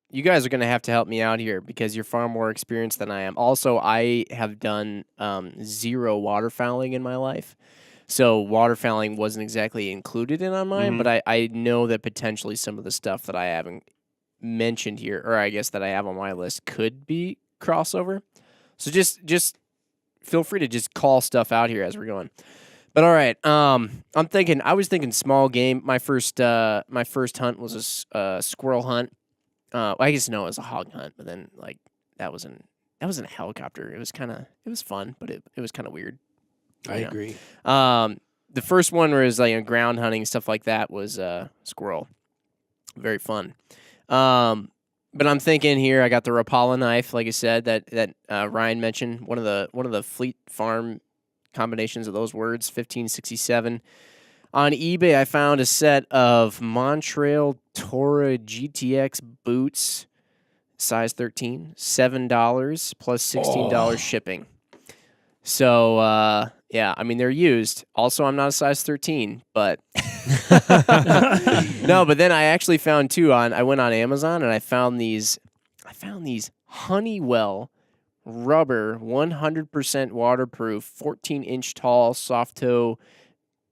you guys are going to have to help me out here because you're far more experienced than I am. Also, I have done 0 waterfowling in my life. So waterfowling wasn't exactly included in on mine, but I know that potentially some of the stuff that I haven't mentioned here, or I guess that I have on my list, could be crossover. So just feel free to just call stuff out here as we're going. But all right, I was thinking small game. My first hunt was a squirrel hunt. I guess no, it was a hog hunt, but then like that was in a helicopter. It was fun, but it was kind of weird. I agree. The first one was like ground hunting stuff like that was squirrel, very fun. But I'm thinking here, I got the Rapala knife, like I said, that Ryan mentioned. One of the Fleet Farm combinations of those words, 1567. On eBay, I found a set of Montrail Tora GTX boots, size 13, $7 plus $16 shipping. So, yeah, I mean, they're used. Also, I'm not a size 13, but no, but then I actually found I went on Amazon and I found these Honeywell rubber, 100% waterproof, 14-inch tall, soft toe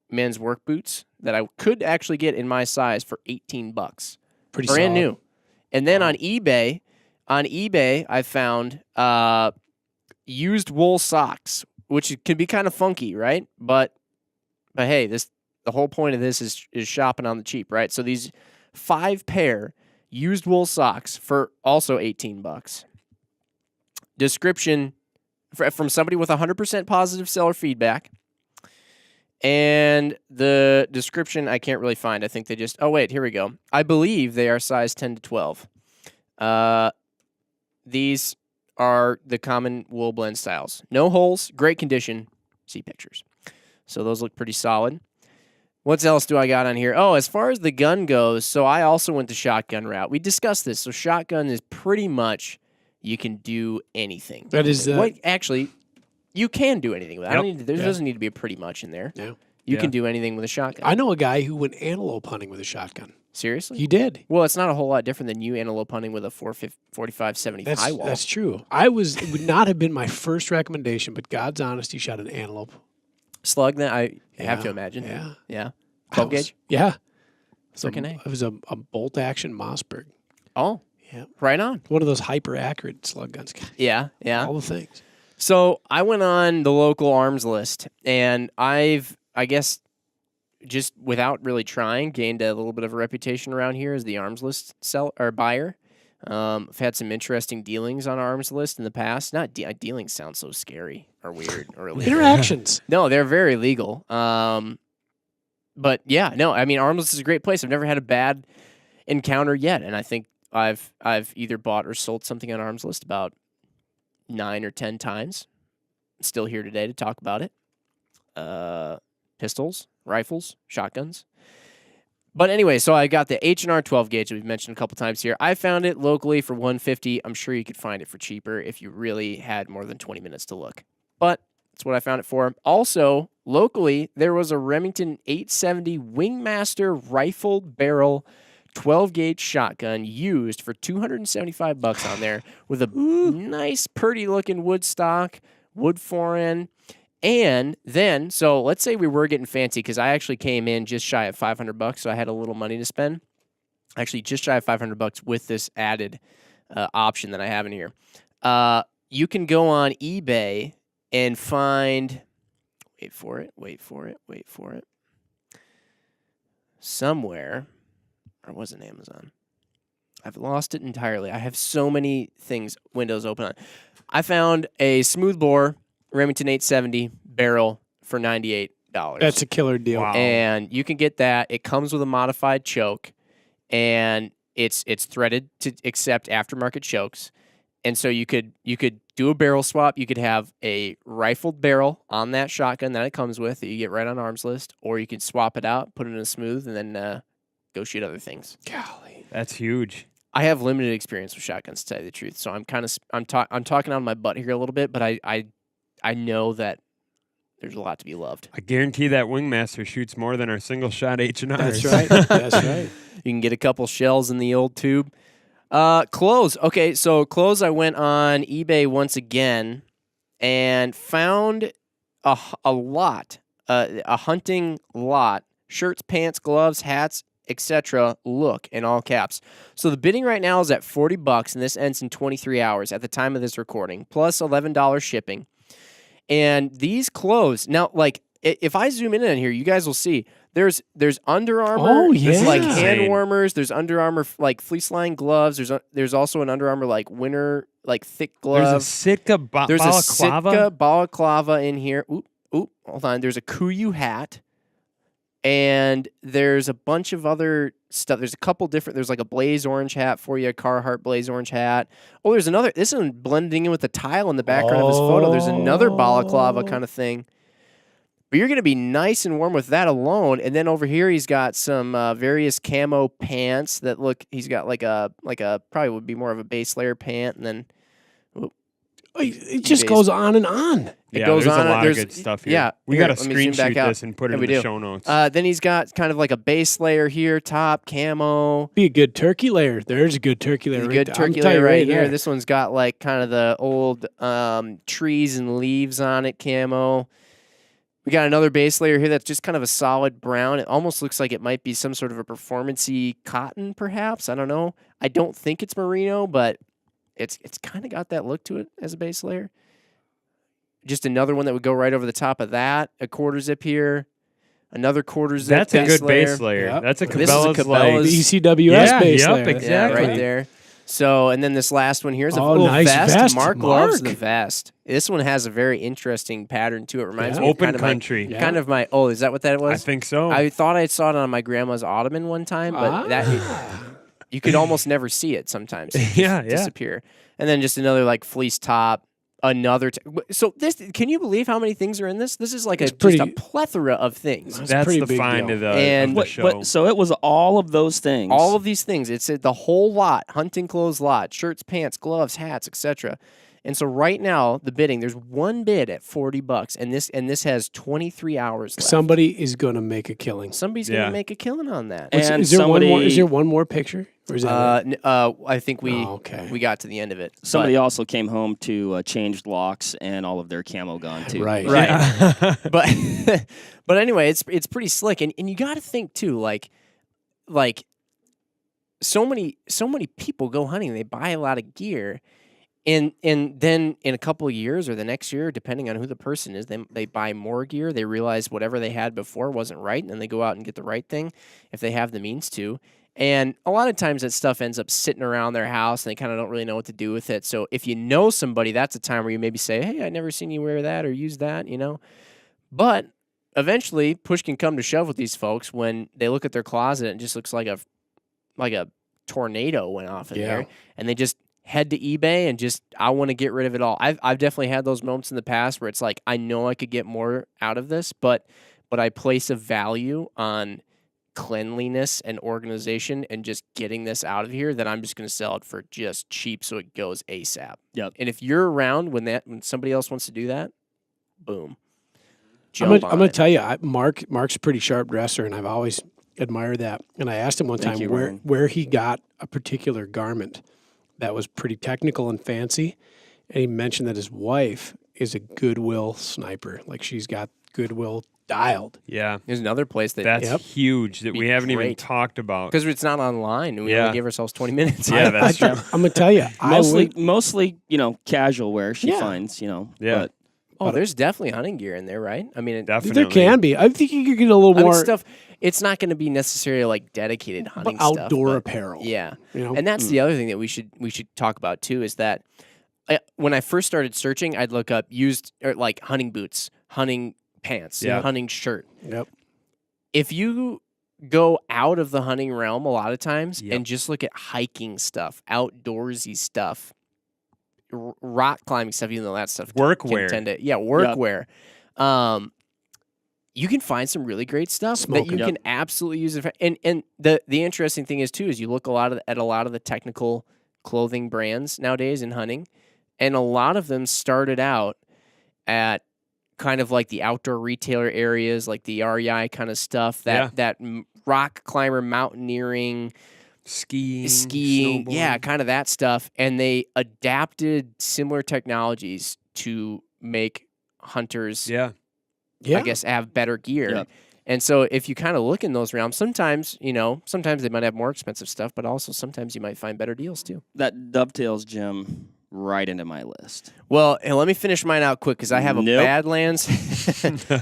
men's work boots that I could actually get in my size for $18. Pretty brand solid. new. And then on eBay, I found used wool socks, which can be kind of funky, right? But hey, the whole point of this is shopping on the cheap, right? So these 5 pair used wool socks for also $18. Description from somebody with 100% positive seller feedback. And the description I can't really find. I think they just... Oh, wait, here we go. I believe they are size 10 to 12. These are the common wool blend styles. No holes, great condition. See pictures. So those look pretty solid. What else do I got on here? Oh, as far as the gun goes, so I also went the shotgun route. We discussed this. So shotgun is pretty much you can do anything. That is... actually, you can do anything with it. Yep. There doesn't need to be a pretty much in there. Yeah. You can do anything with a shotgun. I know a guy who went antelope hunting with a shotgun. Seriously? He did. Well, it's not a whole lot different than you antelope hunting with a 45-70 high wall. That's true. It would not have been my first recommendation, but God's honest, he shot an antelope. Slug, that I have to imagine. Yeah. 12 gauge? Yeah. It was a bolt action Mossberg. Oh. Yeah. Right on. One of those hyper accurate slug guns. Yeah. All the things. So I went on the local arms list, and I guess, just without really trying, gained a little bit of a reputation around here as the arms list buyer. I've had some interesting dealings on arms list in the past. Not dealings sound so scary or weird or illegal. Interactions. No, they're very legal. But yeah, no, I mean, arms list is a great place. I've never had a bad encounter yet, and I think I've either bought or sold something on arms list about 9 or 10 times. Still here today to talk about it. Pistols, rifles, shotguns. But anyway, so I got the H&R 12 gauge that we've mentioned a couple times here. I found it locally for $150. I'm sure you could find it for cheaper if you really had more than 20 minutes to look. But that's what I found it for. Also, locally, there was a Remington 870 Wingmaster rifled barrel 12 gauge shotgun used for $275 on there with a nice, pretty looking wood stock, wood forend. And then, so let's say we were getting fancy because I actually came in just shy of $500, so I had a little money to spend. Actually, just shy of $500 with this added option that I have in here. You can go on eBay and find, wait for it. Somewhere, or was it Amazon? I've lost it entirely. I have so many windows open on. I found a smoothbore Remington 870 barrel for $98. That's a killer deal. Wow. And you can get that. It comes with a modified choke, and it's threaded to accept aftermarket chokes. And so you could do a barrel swap. You could have a rifled barrel on that shotgun that it comes with that you get right on arms list, or you could swap it out, put it in a smooth, and then go shoot other things. Golly, that's huge. I have limited experience with shotguns, to tell you the truth. So I'm talking on my butt here a little bit, but I know that there's a lot to be loved. I guarantee that Wingmaster shoots more than our single shot H&R. That's right. That's right. You can get a couple shells in the old tube. Clothes. Okay, so clothes. I went on eBay once again and found a lot, a hunting lot: shirts, pants, gloves, hats, etc. Look in all caps. So the bidding right now is at $40, and this ends in 23 hours at the time of this recording, plus $11 shipping. And these clothes now, like if I zoom in on here, you guys will see there's Under Armour. Oh, There's like yeah. hand Insane. warmers. There's Under Armour like fleece lined gloves. There's also an Under Armour like winter like thick glove. There's a Sitka There's a balaclava. Sitka balaclava in here. Oop, hold on. There's a Kuiu hat. And there's a bunch of other stuff. There's a couple different. There's like a blaze orange hat for you, a Carhartt blaze orange hat. Oh, there's another. This is blending in with the tile in the background of his photo. There's another balaclava kind of thing. But you're going to be nice and warm with that alone. And then over here, he's got some various camo pants that look. He's got like a probably would be more of a base layer pant, and then It just goes on and on. It Yeah, goes there's on. a lot There's- of good stuff here. yeah, we here, got to let me zoom back screenshot out. this and put it Yeah, in we the do. show notes. Then he's got kind of like a base layer here, top camo. Be a good turkey layer. There's a good turkey layer. There's a right good there. I'm turkey telling layer you right here. there. This one's got like kind of the old trees and leaves on it, camo. We got another base layer here that's just kind of a solid brown. It almost looks like it might be some sort of a performance-y cotton, perhaps. I don't know. I don't think it's merino, but it's kind of got that look to it as a base layer. Just another one that would go right over the top of that. A quarter zip here. Another quarter zip. That's a good base layer. Yep. That's a This is a Cabela's like Cabela's- The ECWS Yeah, base yep, layer. exactly. Yeah, Exactly. right there. So, and then this last one here is a Oh, little nice vest. vest. Mark loves the Mark. vest. This one has a very interesting pattern to it. Reminds Yeah. me of open kind of my, country. Yeah. kind of my. Oh, is that what that I was? think so. I thought I saw it on my grandma's ottoman one time, but that you could almost never see it sometimes. It just Yeah. disappear. And then just another like fleece top. Another. So this, can you believe how many things are in this? This is like It's just a pretty- plethora of things. That's a That's pretty the big find deal. of the, And of the show. So it was all of those things. All of these things. It's the whole lot, hunting clothes lot, shirts, pants, gloves, hats, etc. And so right now, the bidding, there's one bid at $40, and this has 23 hours left. Somebody is going to make a killing. Somebody's Yeah. gonna make a killing on that. And is there somebody, one more? Is there one more picture? Or is that it? I think we Oh, okay. we got to the end of it. somebody also came home to changed locks and all of their camo gone too. Right. Right. but but anyway, it's pretty slick, and you got to think too, like so many people go hunting, they buy a lot of gear. And then in a couple of years or the next year, depending on who the person is, they buy more gear. They realize whatever they had before wasn't right, and then they go out and get the right thing if they have the means to. And a lot of times that stuff ends up sitting around their house, and they kind of don't really know what to do with it. So if you know somebody, that's a time where you maybe say, hey, I never seen you wear that or use that, you know. But eventually, push can come to shove with these folks when they look at their closet and it just looks like a tornado went off in there, and they just head to eBay and just, I want to get rid of it all. I've definitely had those moments in the past where it's like, I know I could get more out of this, but I place a value on cleanliness and organization and just getting this out of here that I'm just going to sell it for just cheap so it goes ASAP. Yep. And if you're around when somebody else wants to do that, boom. I'm Jump going on to it. tell you, Mark's a pretty sharp dresser, and I've always admired that. And I asked him one Thank time you, Ryan. where he got a particular garment that was pretty technical and fancy, and he mentioned that his wife is a Goodwill sniper. Like, she's got Goodwill dialed. Yeah. There's another place that That's Yep. huge that Be we haven't even great. talked about. because it's not online and we Yeah. only give ourselves 20 minutes. Yeah, that's true. I'm going to tell you, Mostly, casual wear she Yeah. finds, Yeah. But Oh, there's definitely hunting gear in there, right? I mean, Definitely. there can be. I think you could get a little I mean, more stuff. It's not going to be necessarily like dedicated hunting but stuff. outdoor but- apparel. Yeah, You know? and that's the other thing that we should talk about too is that when I first started searching, I'd look up used or like hunting boots, hunting pants, Yeah. hunting shirt. Yep. If you go out of the hunting realm a lot of times Yep. and just look at hiking stuff, outdoorsy stuff, rock climbing stuff, even though that stuff Workwear. workwear. You can find some really great stuff that you Smoking. can absolutely use. And the interesting thing is too is you look at a lot of the technical clothing brands nowadays in hunting, and a lot of them started out at kind of like the outdoor retailer areas, like the REI kind of stuff. That rock climber mountaineering, skiing, yeah, snowboarding. kind of that stuff. And they adapted similar technologies to make hunters, Yeah. I guess, have better gear. Yep. And so if you kind of look in those realms, sometimes they might have more expensive stuff, but also sometimes you might find better deals too. That dovetails, Jim, right into my list. Well, and let me finish mine out quick because I have a Nope. Badlands.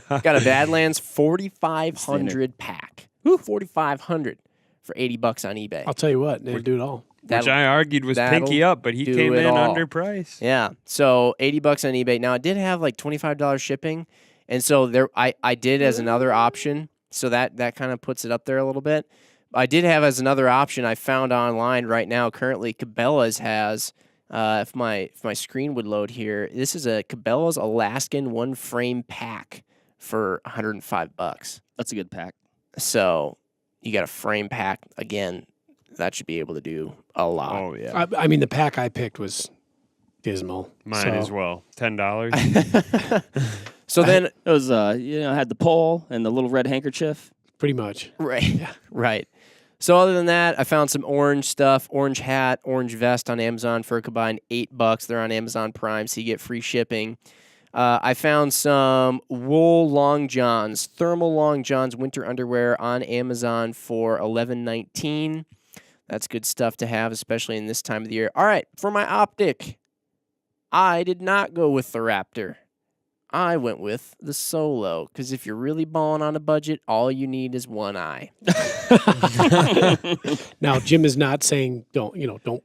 Got a Badlands 4500 pack. 4500 for $80 on eBay. I'll tell you what, they'll do it all. Which I argued was pinky that'll up, but he do came it in all. underpriced. Yeah. So $80 on eBay. Now I did have like $25 shipping. And so I did as another option. So that kind of puts it up there a little bit. I did have as another option I found online right now. Currently, Cabela's has, if my screen would load here, this is a Cabela's Alaskan one frame pack for $105. That's a good pack. So you got a frame pack again. That should be able to do a lot. Oh yeah, I mean, the pack I picked was dismal. mine so- as well. $10. So then, It was, had the pole and the little red handkerchief. Pretty much. right, right. So other than that, I found some orange stuff, orange hat, orange vest on Amazon for a combined $8. They're on Amazon Prime, so you get free shipping. I found some wool long johns, thermal long johns, winter underwear on Amazon for $11.19. That's good stuff to have, especially in this time of the year. All right, for my optic, I did not go with the Raptor. I went with the Solo, because if you're really balling on a budget, all you need is one eye. Now, Jim is not saying don't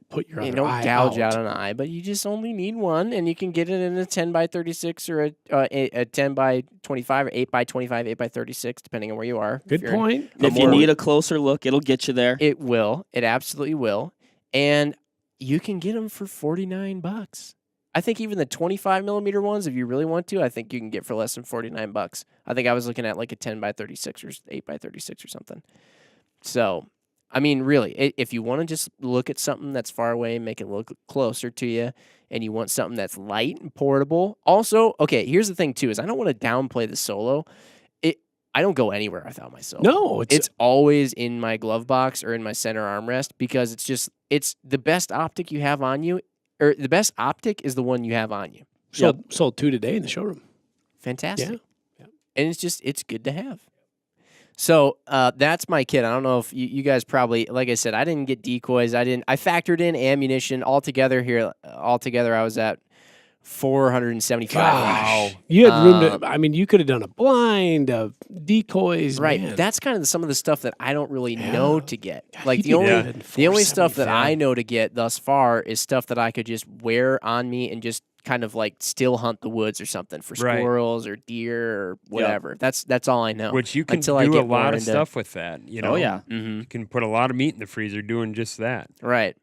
put your You other don't eye gouge out out. an eye, but you just only need one, and you can get it in a 10 by 36 or a 10 by 25 or 8 by 25, 8 by 36, depending on where you are. Good point. If you need a closer look, it'll get you there. It will. It absolutely will. And you can get them for $49. I think even the 25 millimeter ones, if you really want to, I think you can get for less than $49. I think I was looking at like a 10 by 36 or 8 by 36 or something. So, I mean, really, if you want to just look at something that's far away and make it look closer to you, and you want something that's light and portable. Also, okay, here's the thing too: is I don't want to downplay the Solo. I don't go anywhere without my Solo. No, it's always in my glove box or in my center armrest because it's the best optic you have on you. Or the best optic is the one you have on you. sold 2 today in the showroom. Fantastic. Yeah. And it's good to have. So that's my kit. I don't know if you guys probably, like I said, I didn't get decoys. I factored in ammunition altogether here. Altogether, I was at $475. Gosh, you had room to. I mean, you could have done a blind of decoys. Right. Man. That's kind of some of the stuff that I don't really know to get. Like you the did only stuff that 475. I know to get thus far is stuff that I could just wear on me and just kind of like still hunt the woods or something for Right. squirrels or deer or whatever. That's all I know. Which you can until I do get a more lot of into- stuff with that. You know? Oh, yeah. Mhm. You can put a lot of meat in the freezer doing just that. Right.